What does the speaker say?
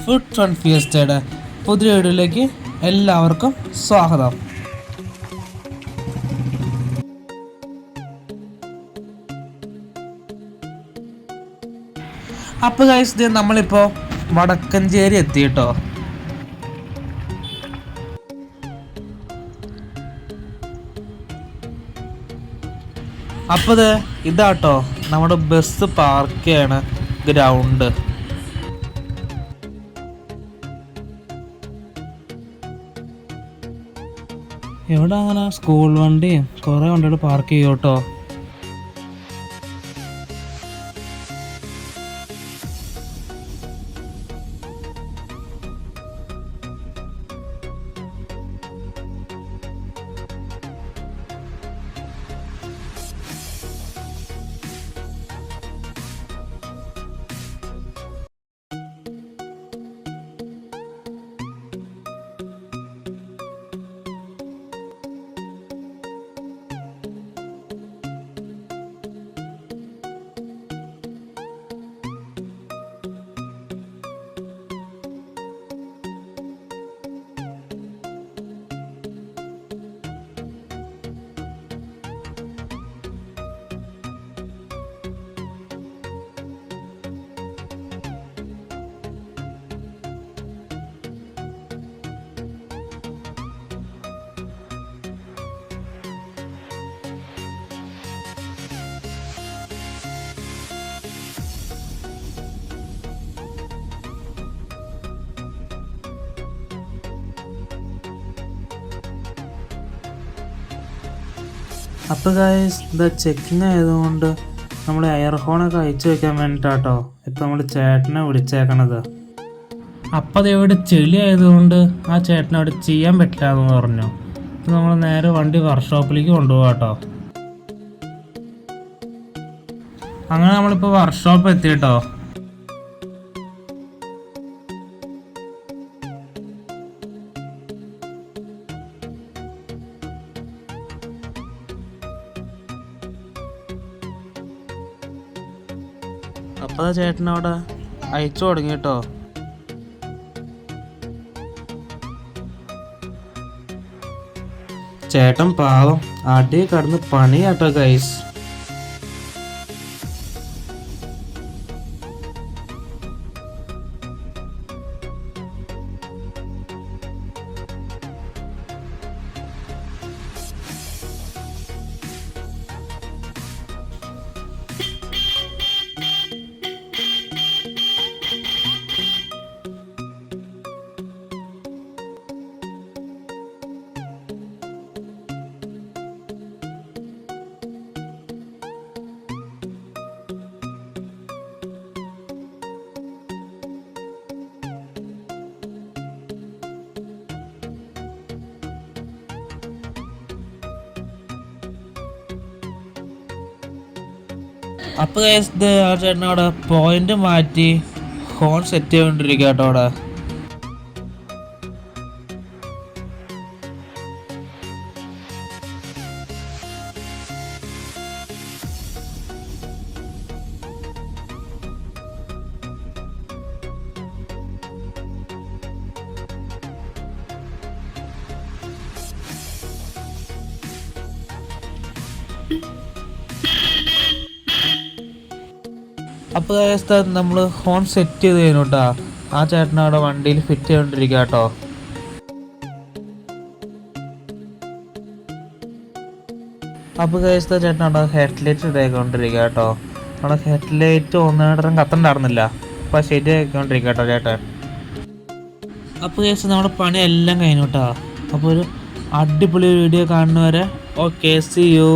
Food fun ഫിയസ്റ്റയുടെ പുതിയ വീഡിയോയിലേക്ക് എല്ലാവർക്കും സ്വാഗതം. അപ്പോൾ ഗൈസ്, ഇത് നമ്മളിപ്പോൾ വടക്കഞ്ചേരി എത്തി കേട്ടോ. അപ്പോൾ ഇതാട്ടോ നമ്മുടെ ബസ് പാർക്ക് ചെയ്യണ ഗ്രൗണ്ട്. ഇവിടെ അങ്ങനെ സ്കൂൾ വണ്ടിയും കുറേ വണ്ടികൾ പാർക്ക് ചെയ്യും കേട്ടോ. അപ്പോൾ ഗൈസ്, ഇത് ചെക്കിങ് ആയതുകൊണ്ട് നമ്മൾ എയർ ഹോണൊക്കെ അയച്ചു വെക്കാൻ വേണ്ടിയിട്ടാട്ടോ ഇപ്പം നമ്മൾ ചേട്ടനെ വിളിച്ചേക്കണത്. അപ്പം അത് ഇവിടെ ചെളി ആയതുകൊണ്ട് ആ ചേട്ടനെ അവിടെ ചെയ്യാൻ പറ്റില്ല എന്ന് പറഞ്ഞു. അപ്പം നമ്മൾ നേരെ വണ്ടി വർക്ക്ഷോപ്പിലേക്ക് കൊണ്ടുപോകാം കേട്ടോ. അങ്ങനെ നമ്മളിപ്പോൾ വർക്ക്ഷോപ്പ് എത്തി കേട്ടോ. അപ്പോൾ ആ ചേട്ടനവിടെ അയച്ചു തുടങ്ങി കേട്ടോ. ചേട്ടൻ പാവം അടി കടന്ന് പണിയാട്ടോ ഗൈസ്. അപ്പോൾ ഇത് ആ ചേട്ടൻ അവിടെ പോയിന്റ് മാറ്റി ഹോൺ സെറ്റ് ചെയ്തുകൊണ്ടിരിക്കുക കേട്ടോ. അവിടെ അപ്പോൾ നമ്മൾ ഹോൺ സെറ്റ് ചെയ്ത് കഴിഞ്ഞു കേട്ടോ. ആ ചേട്ടൻ അവിടെ വണ്ടിയിൽ ഫിറ്റ് ചെയ്തുകൊണ്ടിരിക്കുക കേട്ടോ. അപ്പോൾ ചേട്ടൻ അവിടെ ഹെഡ്ലൈറ്റ് ഇതായിക്കൊണ്ടിരിക്കുക കേട്ടോ. അവിടെ ഹെഡ്ലൈറ്റ് ഒന്നിടം കത്തണ്ടായിരുന്നില്ല, അപ്പോൾ ശരിയായിക്കൊണ്ടിരിക്കുക കേട്ടോ ചേട്ടൻ. അപ്പോൾ നമ്മുടെ പണി എല്ലാം കഴിഞ്ഞു കേട്ടോ. അപ്പോൾ ഒരു അടിപൊളി വീഡിയോ കാണുന്നവരെ ഓക്കെ, സീ യു.